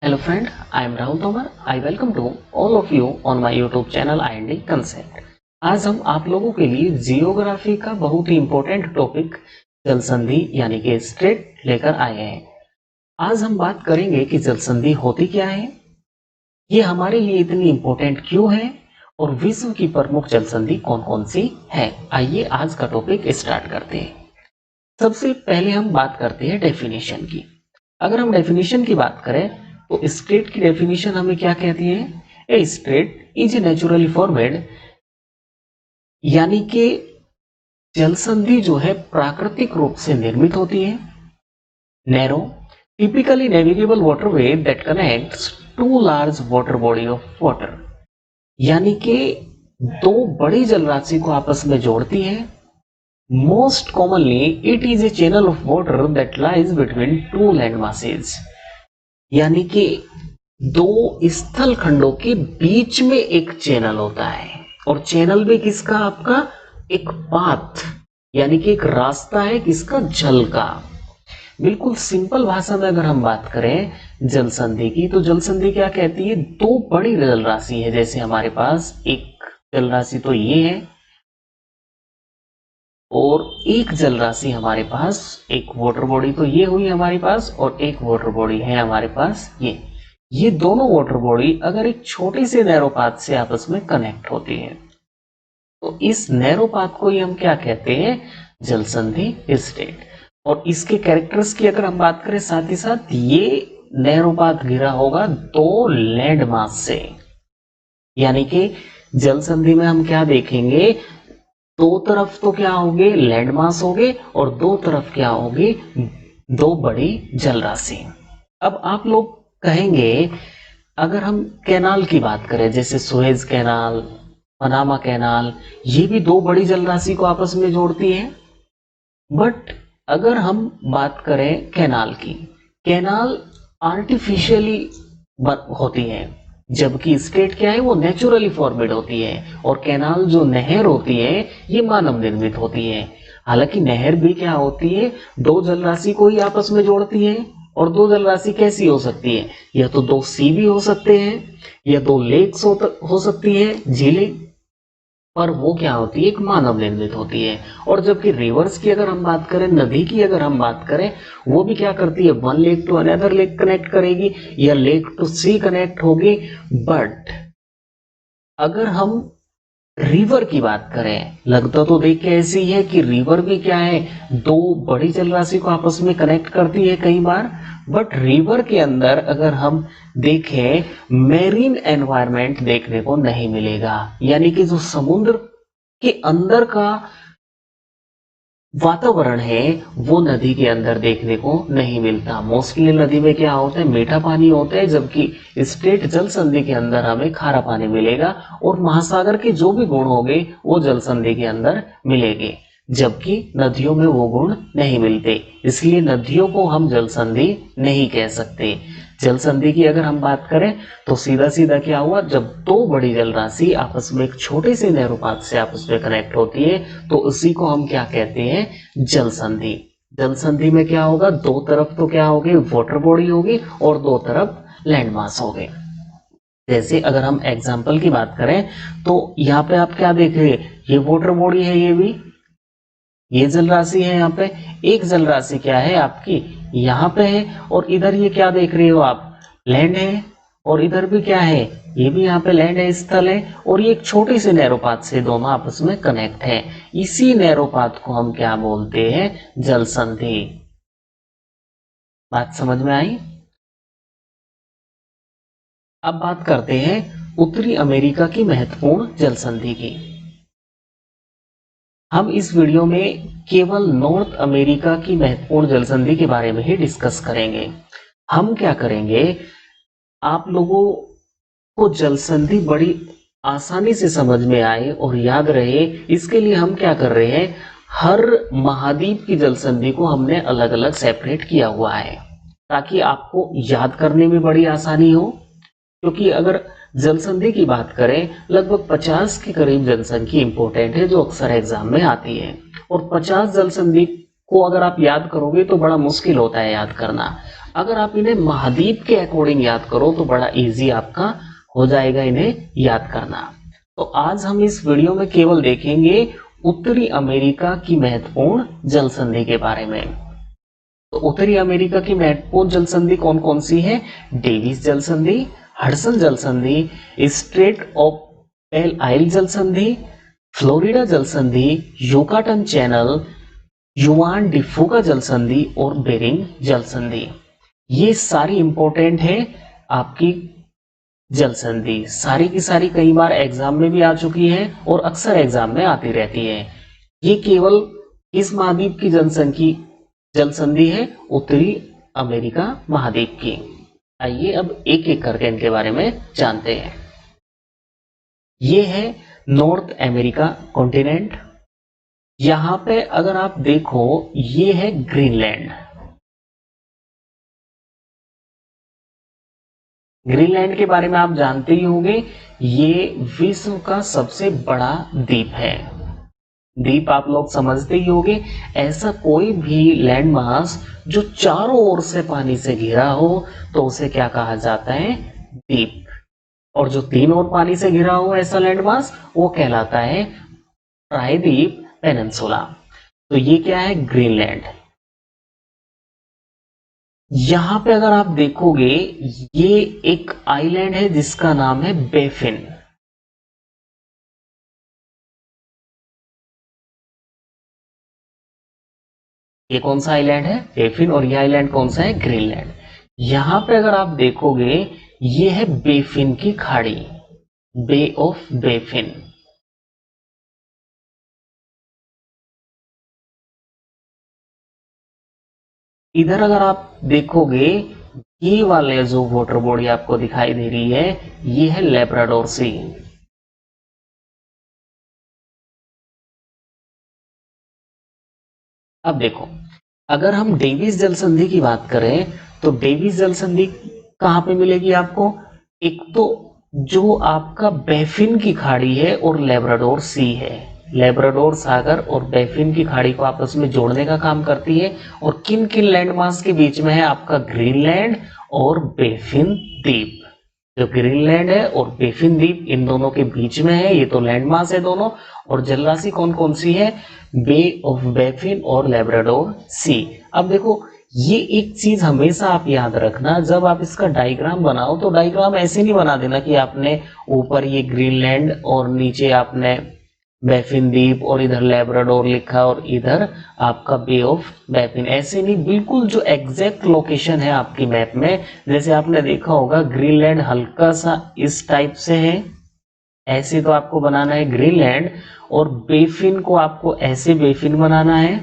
Hello friend, I am Rahul Tomar. I welcome to all of you on my YouTube channel IND Concept. आज हम आप लोगों के लिए जियोग्राफी का बहुत ही इम्पोर्टेंट टॉपिक जल संधि यानी कि स्ट्रेट लेकर आए हैं। आज हम बात करेंगे कि जल संधि होती क्या है, ये हमारे लिए इतनी इम्पोर्टेंट क्यों है और विश्व की प्रमुख जल संधि कौन कौन सी है। आइए आज का टॉपिक स्टार्ट करते हैं। सबसे पहले हम बात करते हैं डेफिनेशन की। अगर हम डेफिनेशन की बात करें तो स्ट्रेट की डेफिनेशन हमें क्या कहती है? A straight is a naturally formed, यानी कि जल संधि जो है प्राकृतिक रूप से निर्मित होती है। Narrow typically navigable waterway that connects to large water body of water, यानी कि दो बड़ी जलराशि को आपस में जोड़ती है। Most commonly it is a channel of water that lies between two land masses, यानी कि दो स्थल खंडों के बीच में एक चैनल होता है। और चैनल भी किसका? आपका एक पाथ, यानी कि एक रास्ता है किसका? जल का। बिल्कुल सिंपल भाषा में अगर हम बात करें जल संधि की, तो जल संधि क्या कहती है? दो बड़ी जल राशि है, जैसे हमारे पास एक जल राशि तो ये है और एक जल राशि हमारे पास, एक वाटर बॉडी तो ये हुई हमारे पास और एक वाटर बॉडी है हमारे पास ये दोनों वाटर बॉडी अगर एक छोटे से नैरो पाथ से आपस में कनेक्ट होती है तो इस नैरो पाथ को ही हम क्या कहते हैं? जल संधि स्टेट। और इसके कैरेक्टर्स की अगर हम बात करें, साथ ही साथ ये नैरो पाथ घिरा होगा दो लैंड मास से, यानी कि जल संधि में हम क्या देखेंगे? दो तरफ तो क्या होंगे? लैंड मास होंगे और दो तरफ क्या होंगे? दो बड़ी जलराशि। अब आप लोग कहेंगे, अगर हम कैनाल की बात करें, जैसे सुएज कैनाल, पनामा कैनाल, ये भी दो बड़ी जलराशि को आपस में जोड़ती है। बट अगर हम बात करें कैनाल की, कैनाल आर्टिफिशियली होती है, जबकि स्टेट क्या है? वो नेचुरली फॉर्मेड होती है। और कैनाल जो नहर होती है ये मानव निर्मित होती है। हालांकि नहर भी क्या होती है? दो जलराशि को ही आपस में जोड़ती है। और दो जलराशि कैसी हो सकती है? या तो दो सी भी हो सकते हैं या दो लेक्स हो सकती है, झीलें, पर वो क्या होती है? एक मानव निर्मित होती है। और जबकि रिवर्स की अगर हम बात करें, नदी की अगर हम बात करें, वो भी क्या करती है? One lake to another lake connect करेगी या लेक टू सी कनेक्ट होगी। बट अगर हम रिवर की बात करें, लगता तो देख के ऐसी है कि रिवर भी क्या है? दो बड़ी जलराशि को आपस में कनेक्ट करती है कई बार। बट रिवर के अंदर अगर हम देखें, मेरीन एनवायरनमेंट देखने को नहीं मिलेगा, यानी कि जो समुद्र के अंदर का वातावरण है वो नदी के अंदर देखने को नहीं मिलता। मोस्टली नदी में क्या होता है? मीठा पानी होता है, जबकि स्ट्रेट जल संधि के अंदर हमें खारा पानी मिलेगा। और महासागर के जो भी गुण होंगे वो जल संधि के अंदर मिलेंगे, जबकि नदियों में वो गुण नहीं मिलते। इसलिए नदियों को हम जल संधि नहीं कह सकते। जल संधि की अगर हम बात करें तो सीधा सीधा क्या हुआ? जब दो बड़ी जल राशि आपस में एक छोटे से नैरोपात से आपस में कनेक्ट होती है तो उसी को हम क्या कहते हैं? जल संधि। जल संधि में क्या होगा? दो तरफ तो क्या होगी? वाटर बॉडी होगी और दो तरफ लैंड मास होंगे। जैसे अगर हम एग्जाम्पल की बात करें तो यहाँ पे आप क्या देख रहे हैं? ये वाटर बॉडी है, ये भी ये जल राशि है। यहाँ पे एक जल राशि क्या है आपकी? यहाँ पे है। और इधर ये क्या देख रहे हो आप? लैंड है। और इधर भी क्या है? ये भी यहाँ पे लैंड है, स्थल है। और ये एक छोटे से नैरोपात से दोनों आपस में कनेक्ट है। इसी नैरोपात को हम क्या बोलते हैं? जल संधि। बात समझ में आई? अब बात करते हैं उत्तरी अमेरिका की महत्वपूर्ण जल संधि की। हम इस वीडियो में केवल नॉर्थ अमेरिका की महत्वपूर्ण जल संधि के बारे में ही डिस्कस करेंगे। हम क्या करेंगे, आप लोगों को जल संधि बड़ी आसानी से समझ में आए और याद रहे, इसके लिए हम क्या कर रहे हैं? हर महाद्वीप की जल संधि को हमने अलग अलग सेपरेट किया हुआ है ताकि आपको याद करने में बड़ी आसानी हो। क्योंकि अगर जल संधि की बात करें, लगभग 50 के करीब जनसंख्या इंपॉर्टेंट है जो अक्सर एग्जाम में आती है। और 50 जल संधि को अगर आप याद करोगे तो बड़ा मुश्किल होता है याद करना। अगर आप इन्हें महाद्वीप के अकॉर्डिंग याद करो तो बड़ा इजी आपका हो जाएगा इन्हें याद करना। तो आज हम इस वीडियो में केवल देखेंगे उत्तरी अमेरिका की महत्वपूर्ण जल संधि के बारे में। तो उत्तरी अमेरिका की महत्वपूर्ण जल संधि कौन कौन सी है? डेविस जल संधि, हडसन जल संधि, स्ट्रेट ऑफ बेल आइल जल संधि, फ्लोरिडा जल संधि, युकाटन चैनल, युआन डिफुगा जल संधि और बेरिंग जल संधि। ये सारी इंपॉर्टेंट है आपकी जल संधि, सारी की सारी कई बार एग्जाम में भी आ चुकी है और अक्सर एग्जाम में आती रहती है। ये केवल इस महाद्वीप की जल संधि है, उत्तरी अमेरिका महाद्वीप की। आइए अब एक एक करके इनके बारे में जानते हैं। ये है नॉर्थ अमेरिका कॉन्टिनेंट। यहां पे अगर आप देखो ये है ग्रीनलैंड। ग्रीनलैंड के बारे में आप जानते ही होंगे, ये विश्व का सबसे बड़ा द्वीप है। द्वीप आप लोग समझते ही होंगे, ऐसा कोई भी लैंड मास जो चारों ओर से पानी से घिरा हो तो उसे क्या कहा जाता है? द्वीप। और जो तीन ओर पानी से घिरा हो ऐसा लैंड मास वो कहलाता है प्रायद्वीप पेनिनसुला। तो ये क्या है? ग्रीनलैंड। यहां पे अगर आप देखोगे ये एक आइलैंड है जिसका नाम है बेफिन। ये कौन सा आइलैंड है? बेफिन। और ये आइलैंड कौन सा है? ग्रीनलैंड। यहां पे अगर आप देखोगे ये है बेफिन की खाड़ी, बे ऑफ बेफिन। इधर अगर आप देखोगे ये वाले जो वाटर बॉडी आपको दिखाई दे रही है ये है लेब्राडोर सी। अब देखो, अगर हम डेविस जल संधि की बात करें तो डेविस जल संधि कहां पे मिलेगी आपको? एक तो जो आपका बेफिन की खाड़ी है और लेब्राडोर सी है। लेब्राडोर सागर और बेफिन की खाड़ी को आपस में जोड़ने का काम करती है। और किन किन लैंडमास के बीच में है? आपका ग्रीनलैंड और बेफिन द्वीप। जो ग्रीनलैंड है और बेफिन द्वीप इन दोनों के बीच में है, ये तो लैंडमास है दोनों। और जलराशि कौन कौन सी है? बे ऑफ बेफिन और लेब्राडोर सी। अब देखो, ये एक चीज हमेशा आप याद रखना, जब आप इसका डायग्राम बनाओ तो डायग्राम ऐसे नहीं बना देना कि आपने ऊपर ये ग्रीनलैंड और नीचे आपने बेफिन द्वीप और इधर लेब्राडोर लिखा और इधर आपका बे ऑफ बेफिन। ऐसे नहीं, बिल्कुल जो एग्जैक्ट लोकेशन है आपकी मैप में, जैसे आपने देखा होगा ग्रीनलैंड हल्का सा इस टाइप से है, ऐसे तो आपको बनाना है ग्रीनलैंड। और बेफिन को आपको ऐसे बेफिन बनाना है,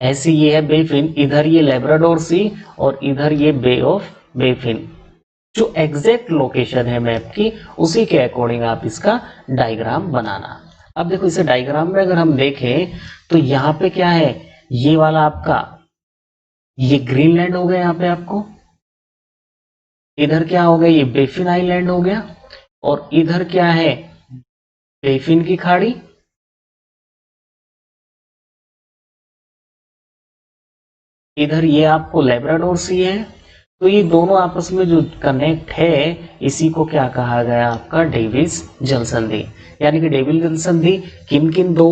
ऐसे ये है बेफिन, इधर ये लेब्राडोर सी और इधर ये बे ऑफ बेफिन। जो एग्जैक्ट लोकेशन है मैप की उसी के अकॉर्डिंग आप इसका डायग्राम बनाना। अब देखो, इसे डायग्राम में अगर हम देखें तो यहाँ पे क्या है? ये वाला आपका ये ग्रीनलैंड हो गया, यहाँ पे आपको इधर क्या हो गया? ये बेफिन आइलैंड हो गया। और इधर क्या है? बेफिन की खाड़ी। इधर ये आपको लेब्राडोर सी है। तो ये दोनों आपस में जो कनेक्ट है इसी को क्या कहा गया? आपका डेविस जल संधि। यानी कि डेविस जल संधि किन किन दो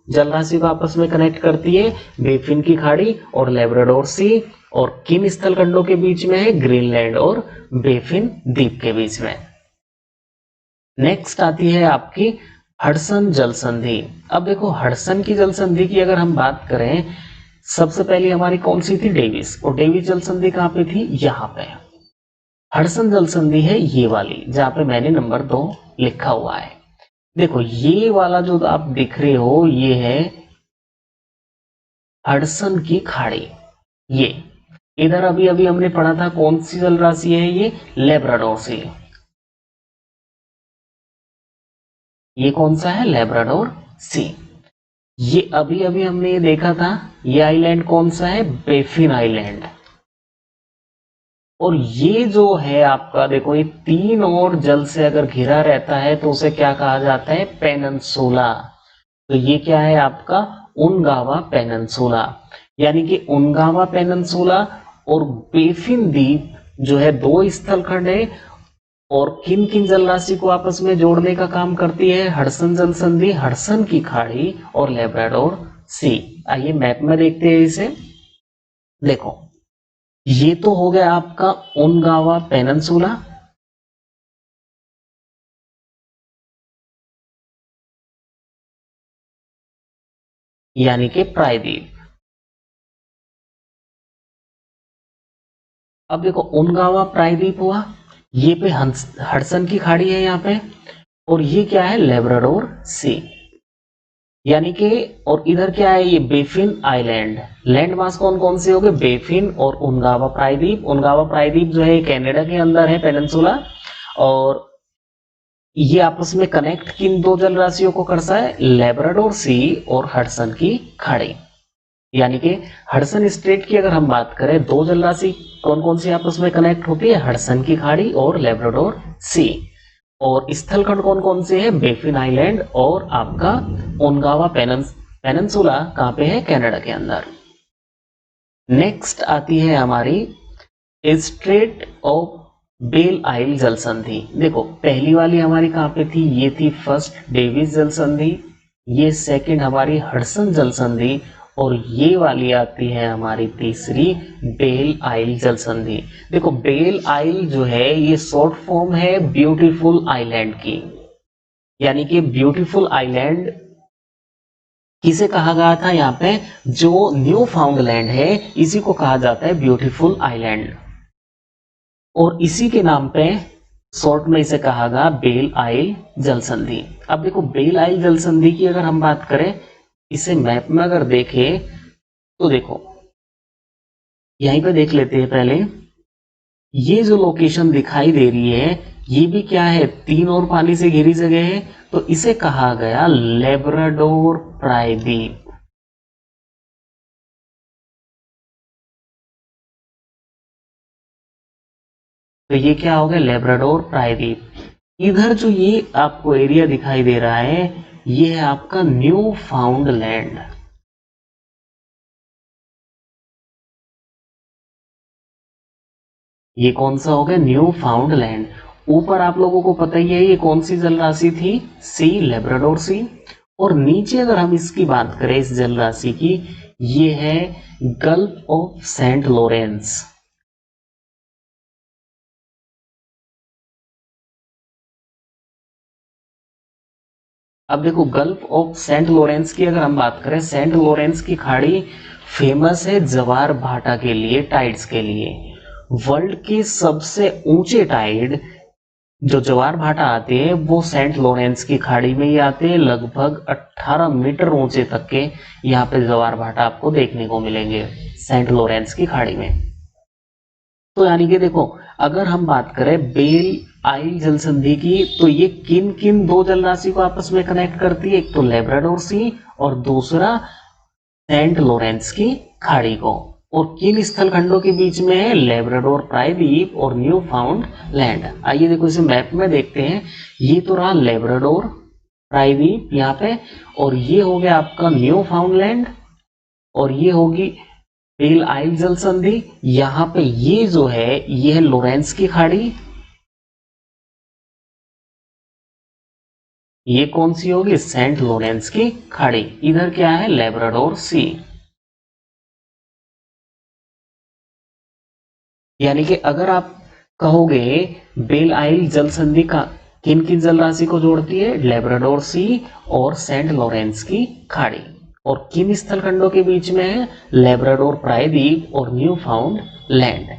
जलराशि को आपस में कनेक्ट करती है? बेफिन की खाड़ी और लेब्राडोर सी। और किन स्थल खंडों के बीच में है? ग्रीनलैंड और बेफिन द्वीप के बीच में। नेक्स्ट आती है आपकी हडसन जल संधि। अब देखो, हडसन की जल संधि की अगर हम बात करें, सबसे पहले हमारी कौन सी थी? डेविस। और डेविस जल संधि कहां पे थी? यहां पे। हडसन जल संधि है ये वाली, जहां पे मैंने नंबर 2 लिखा हुआ है। देखो, ये वाला जो आप दिख रहे हो ये है हडसन की खाड़ी। ये इधर अभी अभी हमने पढ़ा था कौन सी जल राशि है? ये लेब्राडोर सी। ये कौन सा है? लेब्राडोर सी। ये अभी अभी हमने ये देखा था, ये आइलैंड कौन सा है? Baffin island. और ये जो है आपका, देखो ये तीन और जल से अगर घिरा रहता है तो उसे क्या कहा जाता है? पेनिनसुला। तो ये क्या है आपका? उनगावा पेनिनसुला, यानी कि उनगावा पेनिनसुला और बेफिन द्वीप जो है दो स्थलखंड है और किन किन जल राशि को आपस में जोड़ने का काम करती है, हडसन जल संधि, हडसन की खाड़ी और लेब्राडोर सी। आइए मैप में देखते हैं इसे। देखो ये तो हो गया आपका उनगावा पेनिनसुला, यानी कि प्रायद्वीप। अब देखो उनगावा प्रायद्वीप हुआ, ये पे हडसन की खाड़ी है यहाँ पे, और ये क्या है, लेब्राडोर सी, यानी कि, और इधर क्या है, ये बेफिन आइलैंड। लैंड मास कौन कौन से हो गए, बेफिन और उनगावा प्रायद्वीप। उनगावा प्रायद्वीप जो है कनाडा के अंदर है पेनिनसुला, और ये आपस में कनेक्ट किन दो जल राशियों को करता है, लेब्राडोर सी और हडसन की खाड़ी। यानी कि हडसन स्ट्रेट की अगर हम बात करें, दो जल राशि कौन कौन सी आपस में कनेक्ट होती है, हडसन की खाड़ी और लेब्राडोर सी। और स्थलखंड कौन कौन से हैं, बेफिन आइलैंड और आपका ओनगावा पेनिनसुला, कहां पे है, कनाडा के अंदर। नेक्स्ट आती है हमारी स्ट्रेट ऑफ बेल आइल जल संधि। देखो पहली वाली हमारी कहां पे थी, ये थी फर्स्ट डेविस जल संधि, ये सेकंड हमारी हडसन जल संधि, और ये वाली आती है हमारी तीसरी बेल आइल जल संधि। देखो बेल आइल जो है ये शॉर्ट फॉर्म है ब्यूटीफुल आइलैंड की, यानी कि ब्यूटीफुल आइलैंड किसे कहा गया था, यहाँ पे जो न्यू फाउंडलैंड है इसी को कहा जाता है ब्यूटीफुल आइलैंड, और इसी के नाम पे शॉर्ट में इसे कहा गया बेल आइल जल संधि। अब देखो बेल आइल जल संधि की अगर हम बात करें, इसे मैप में अगर देखें तो देखो यहीं पे देख लेते हैं पहले, ये जो लोकेशन दिखाई दे रही है ये भी क्या है, तीन और पानी से घिरी जगह है, तो इसे कहा गया लेब्राडोर प्रायद्वीप। तो ये क्या हो गया, लेब्राडोर प्रायद्वीप। इधर जो ये आपको एरिया दिखाई दे रहा है ये है आपका न्यू फाउंडलैंड। ये कौन सा हो गया, न्यू फाउंडलैंड। ऊपर आप लोगों को पता ही है ये कौन सी जल राशि थी, सी, लेब्राडोर सी। और नीचे अगर हम इसकी बात करें इस जल राशि की, ये है गल्फ ऑफ सेंट लॉरेंस। अब देखो गल्फ ऑफ सेंट लॉरेंस की अगर हम बात करें, सेंट लॉरेंस की खाड़ी फेमस है जवार भाटा के लिए, टाइड्स के लिए। वर्ल्ड के सबसे ऊंचे टाइड जो जवार भाटा आते हैं वो सेंट लॉरेंस की खाड़ी में ही आते हैं। लगभग 18 मीटर ऊंचे तक के यहाँ पे जवार भाटा आपको देखने को मिलेंगे सेंट लॉरेंस की खाड़ी में। तो यानी कि देखो अगर हम बात करें बेल आइल जल संधि की, तो ये किन किन दो जल राशि को आपस में कनेक्ट करती है, एक तो लेब्राडोर सी और दूसरा सेंट लॉरेंस की खाड़ी को। और किन स्थल खंडों के बीच में है, लेब्राडोर प्रायद्वीप और न्यू फाउंड लैंड। आइए देखो इसे मैप में देखते हैं। ये तो रहा लेब्राडोर प्रायद्वीप यहाँ पे, और ये हो गया आपका न्यू फाउंड लैंड, और ये होगी बेल आइल जल संधि। यहाँ पे ये जो है ये है लॉरेंस की खाड़ी, ये कौन सी होगी, सेंट लॉरेंस की खाड़ी। इधर क्या है, लेब्राडोर सी। यानी कि अगर आप कहोगे बेल आइल जल संधि का किन किन जल राशि को जोड़ती है, लेब्राडोर सी और सेंट लॉरेंस की खाड़ी, और किन स्थल खंडों के बीच में है, लेब्राडोर प्रायद्वीप और न्यू फाउंड लैंड।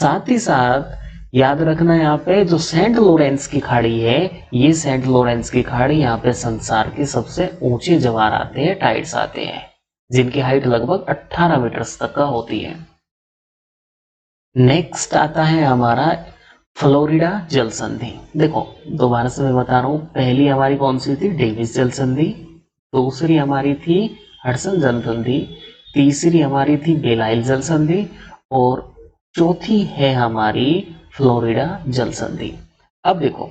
साथ ही साथ याद रखना यहाँ पे जो सेंट लॉरेंस की खाड़ी है, ये सेंट लॉरेंस की खाड़ी यहाँ पे संसार के सबसे ऊंचे जवार आते हैं, टाइड्स आते हैं, जिनकी हाइट लगभग 18 मीटर तक का होती है। नेक्स्ट आता है हमारा फ्लोरिडा जल संधि। देखो दोबारा से मैं बता रहा हूं, पहली हमारी कौन सी थी, डेविस जल संधि, दूसरी हमारी थी हडसन जल संधि, तीसरी हमारी थी बेल आइल जल संधि, और चौथी है हमारी फ्लोरिडा जल संधि। अब देखो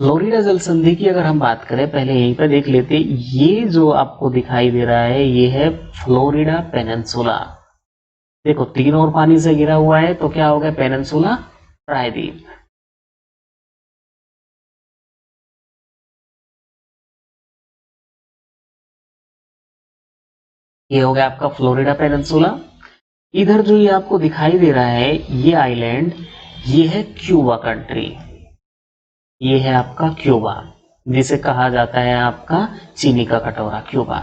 फ्लोरिडा जल संधि की अगर हम बात करें, पहले यहीं पे देख लेते, ये जो आपको दिखाई दे रहा है ये है फ्लोरिडा पेनिनसुला। देखो तीन और पानी से घिरा हुआ है तो क्या हो गया, पेनिनसुला प्रायद्वीप। ये हो गया आपका फ्लोरिडा पेनिनसुला। इधर जो ये आपको दिखाई दे रहा है ये आइलैंड, ये है क्यूबा कंट्री। ये है आपका क्यूबा, जिसे कहा जाता है आपका चीनी का कटोरा, क्यूबा।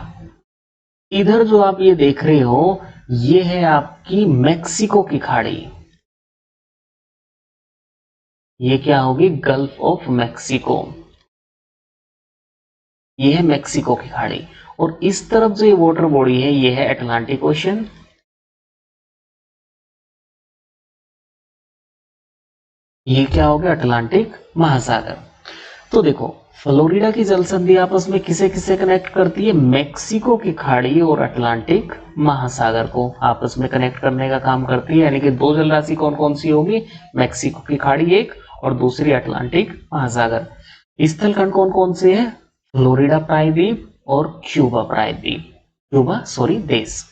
इधर जो आप ये देख रहे हो ये है आपकी मैक्सिको की खाड़ी। ये क्या होगी, गल्फ ऑफ मैक्सिको। ये है मैक्सिको की खाड़ी। और इस तरफ जो ये वाटर बॉडी है ये है अटलांटिक ओशन। ये क्या हो गया, अटलांटिक महासागर। तो देखो फ्लोरिडा की जल संधि आपस में किसे किसे कनेक्ट करती है, मैक्सिको की खाड़ी और अटलांटिक महासागर को आपस में कनेक्ट करने का काम करती है। यानी कि दो जल राशि कौन कौन सी होगी, मैक्सिको की खाड़ी एक और दूसरी अटलांटिक महासागर। स्थल खंड कौन कौन से है, फ्लोरिडा प्रायद्वीप और क्यूबा प्रायद्वीप, क्यूबा सॉरी देश।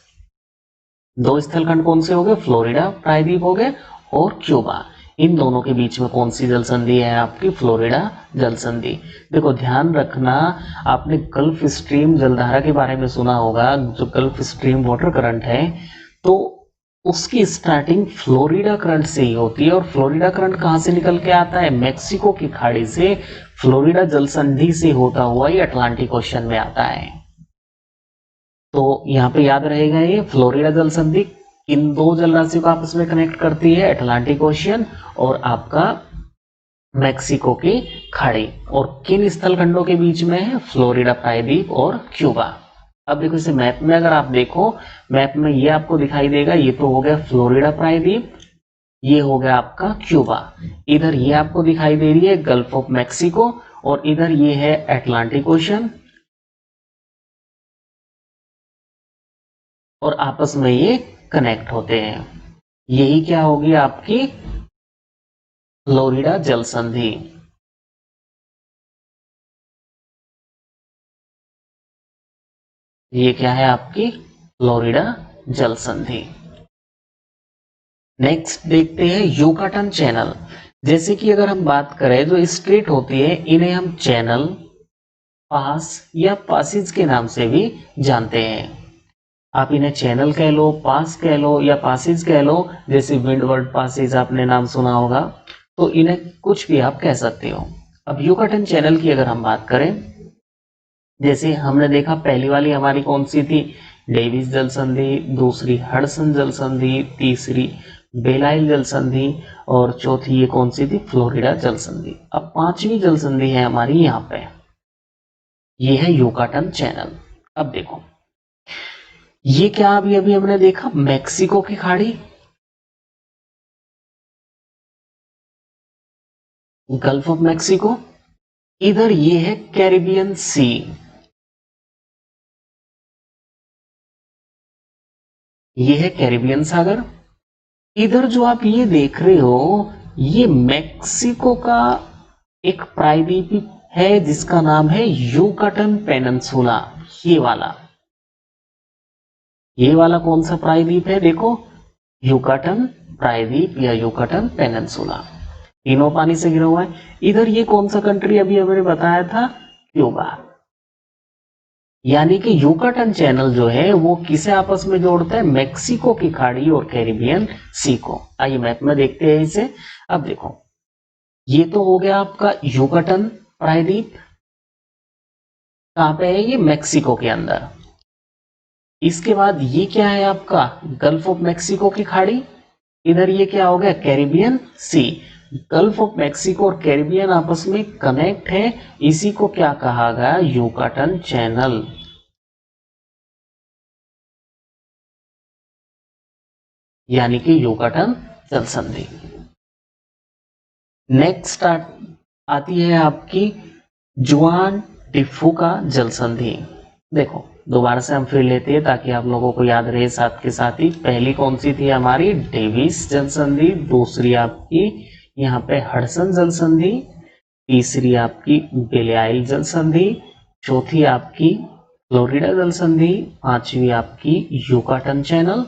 दो स्थल खंड कौन से हो गए, फ्लोरिडा प्रायद्वीप हो गए और क्यूबा। इन दोनों के बीच में कौन सी जल संधि है आपकी, फ्लोरिडा जल संधि। देखो ध्यान रखना, आपने गल्फ स्ट्रीम जलधारा के बारे में सुना होगा, जो गल्फ स्ट्रीम वाटर करंट है तो उसकी स्टार्टिंग फ्लोरिडा करंट से ही होती है। और फ्लोरिडा करंट कहां से निकल के आता है, मैक्सिको की खाड़ी से, फ्लोरिडा जल संधि से होता हुआ ये अटलांटिक ओशन में आता है। तो यहाँ पे याद रहेगा ये फ्लोरिडा जल संधि इन दो जल राशियों को आपस में कनेक्ट करती है, अटलांटिक ओशियन और आपका मैक्सिको की खाड़ी। और किन स्थल खंडों के बीच में है, फ्लोरिडा प्रायद्वीप और क्यूबा। अब देखो इसे मैप में अगर आप देखो, मैप में ये आपको दिखाई देगा, ये तो हो गया फ्लोरिडा प्रायद्वीप, ये हो गया आपका क्यूबा। इधर ये आपको दिखाई दे रही है गल्फ ऑफ मैक्सिको और इधर ये है अटलांटिक ओशन। और आपस में ये कनेक्ट होते हैं। यही क्या होगी आपकी फ्लोरिडा जल संधि। ये क्या है आपकी फ्लोरिडा जल संधि। नेक्स्ट देखते हैं युकाटन चैनल। जैसे कि अगर हम बात करें जो स्ट्रेट होती है इन्हें हम चैनल, पास या पासेज के नाम से भी जानते हैं। आप इन्हें चैनल कह लो, पास कह लो या पासेज कह लो। जैसे विंडवर्ड पासेज आपने नाम सुना होगा, तो इन्हें कुछ भी आप कह सकते हो। अब युकाटन चैनल की अगर हम बात करें, जैसे हमने देखा पहली वाली हमारी कौन सी थी, डेविस जल संधि, दूसरी हडसन जल संधि, तीसरी बेलाइल जल संधि और चौथी ये कौन सी थी, फ्लोरिडा जल संधि। अब पांचवी जल संधि है हमारी यहाँ पे, ये है युकाटन चैनल। अब देखो ये क्या अभी अभी हमने देखा, मैक्सिको की खाड़ी, गल्फ ऑफ मैक्सिको। इधर ये है कैरिबियन सी, ये है कैरिबियन सागर। इधर जो आप ये देख रहे हो ये मैक्सिको का एक प्रायद्वीप है जिसका नाम है युकाटन पेनिनसुला। ये वाला कौन सा प्रायद्वीप है, देखो युकाटन प्रायद्वीप या युकाटन पेनिनसुला, तीनों पानी से घिरा हुआ है। इधर ये कौन सा कंट्री अभी हमने बताया था, क्यूबा। यानी कि युकाटन चैनल जो है वो किसे आपस में जोड़ता है, मैक्सिको की खाड़ी और कैरिबियन सी को। आइए मैप में देखते हैं इसे। अब देखो ये तो हो गया आपका युकाटन प्रायद्वीप, कहां पे है ये, मैक्सिको के अंदर। इसके बाद ये क्या है आपका, गल्फ ऑफ मैक्सिको की खाड़ी। इधर ये क्या हो गया, Caribbean Sea. Gulf of Mexico और कैरिबियन आपस में कनेक्ट है, इसी को क्या कहा गया, युकाटन चैनल। यानी कि युकाटन जल संधि। नेक्स्ट आती है आपकी जुआन टिफुका जल संधि। देखो दोबारा से हम फिर लेते हैं ताकि आप लोगों को याद रहे साथ के साथ ही। पहली कौन सी थी हमारी, डेविस जल संधि। दूसरी आपकी यहाँ पे हडसन जल संधि। तीसरी आपकी बेलियाइल जल संधि, चौथी आपकी फ्लोरिडा जल संधि, पांचवी आपकी युकाटन चैनल,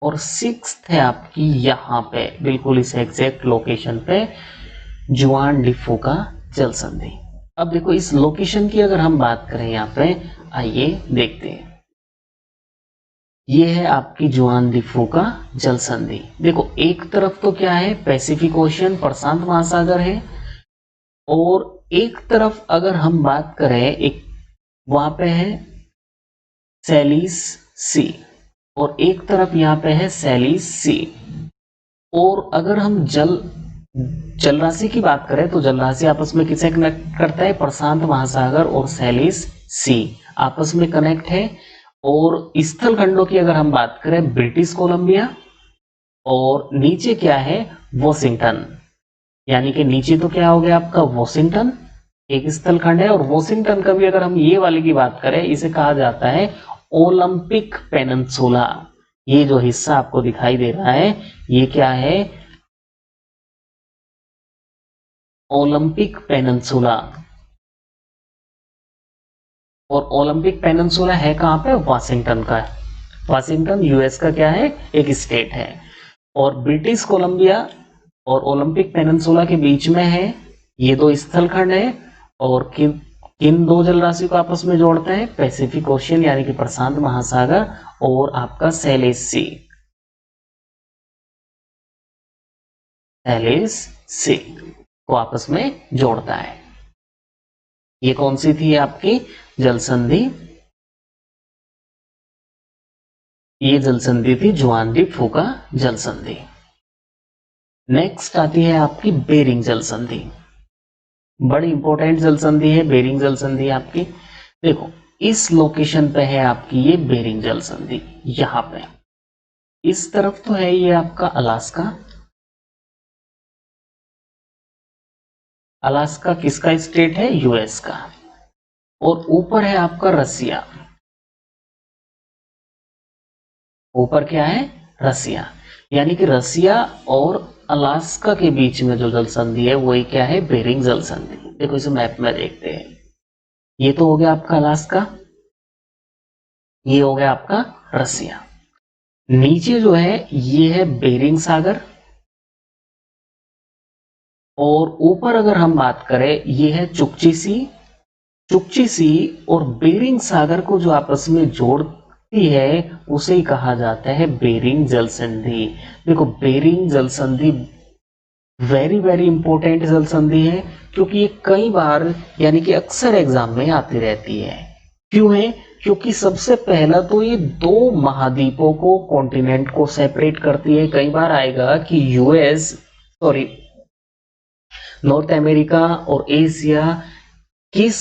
और सिक्स्थ है आपकी यहाँ पे बिल्कुल इस एग्जैक्ट लोकेशन पे जुआन डी फूका जल संधि। अब देखो इस लोकेशन की अगर हम बात करें यहाँ पे, आइए देखते हैं। ये है आपकी जुआन डी फूका जल संधि। देखो एक तरफ तो क्या है, पैसिफिक ओशियन प्रशांत महासागर है, और एक तरफ अगर हम बात करें एक वहां पे है सैलिस सी, और एक तरफ यहाँ पे है सैलिस सी। और अगर हम जल राशि की बात करें तो जल राशि आपस में किसे कनेक्ट करता है, प्रशांत महासागर और सैलिस सी आपस में कनेक्ट है। और स्थल खंडों की अगर हम बात करें, ब्रिटिश कोलंबिया, और नीचे क्या है, वॉशिंगटन, यानी कि नीचे तो क्या हो गया आपका वॉशिंगटन एक स्थल खंड है, और वॉशिंगटन का भी अगर हम ये वाले की बात करें, इसे कहा जाता है ओलंपिक पेनिनसुला। ये जो हिस्सा आपको दिखाई दे रहा है ये क्या है, ओलंपिक पेनिनसुला। और ओलंपिक पेनिनसुला है कहां पे, वाशिंगटन का। वाशिंगटन यूएस का क्या है, एक स्टेट है। और ब्रिटिश कोलंबिया और ओलंपिक पेनिनसुला के बीच में है, ये दो स्थल खंड है। और किन दो जल राशि को आपस में जोड़ते हैं, पैसिफिक ओशियन यानी कि प्रशांत महासागर और आपका सैलिस सी, सैलिस सी को आपस में जोड़ता है। ये कौन सी थी आपकी जल संधि, ये जल संधि थी जुआन डी फूका जल संधि। नेक्स्ट आती है आपकी बेरिंग जल संधि। बड़ी इंपॉर्टेंट जल संधि है बेरिंग जल संधि आपकी। देखो इस लोकेशन पे है आपकी ये बेरिंग जल संधि, यहां पे इस तरफ तो है ये आपका अलास्का। अलास्का किसका स्टेट है, यूएस का। और ऊपर है आपका रसिया, ऊपर क्या है, रसिया, यानी कि रसिया और अलास्का के बीच में जो जल संधि है वही क्या है, बेरिंग जल संधि। देखो इसे मैप में देखते हैं, ये तो हो गया आपका अलास्का, ये हो गया आपका रसिया। नीचे जो है ये है बेरिंग सागर, और ऊपर अगर हम बात करें ये है चुकची सी। चुकची सी और बेरिंग सागर को जो आपस में जोड़ती है उसे ही कहा जाता है बेरिंग जल संधि। देखो बेरिंग जल संधि वेरी वेरी इंपॉर्टेंट जल संधि है, क्योंकि ये कई बार यानी कि अक्सर एग्जाम में आती रहती है। क्यों है, क्योंकि सबसे पहला तो ये दो महाद्वीपों को, कॉन्टिनेंट को सेपरेट करती है। कई बार आएगा कि नॉर्थ अमेरिका और एशिया किस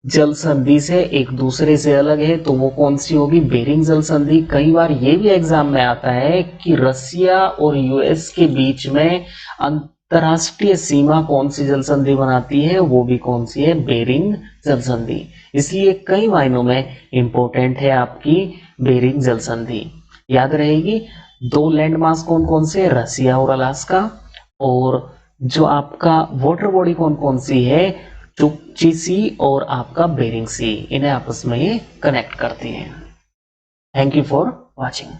जल संधि से एक दूसरे से अलग है, तो वो कौन सी होगी, बेरिंग जल संधि। कई बार ये भी एग्जाम में आता है कि रसिया और यूएस के बीच में अंतरराष्ट्रीय सीमा कौन सी जल संधि बनाती है, वो भी कौन सी है, बेरिंग जल संधि। इसलिए कई मायनों में इंपॉर्टेंट है आपकी बेरिंग जल संधि। याद रहेगी, दो लैंड मास कौन कौन से, रसिया और अलास्का। और जो आपका वाटर बॉडी कौन कौन सी है, चुकची सी और आपका बेरिंग सी, इन्हें आपस में ये कनेक्ट करती हैं। Thank you for watching.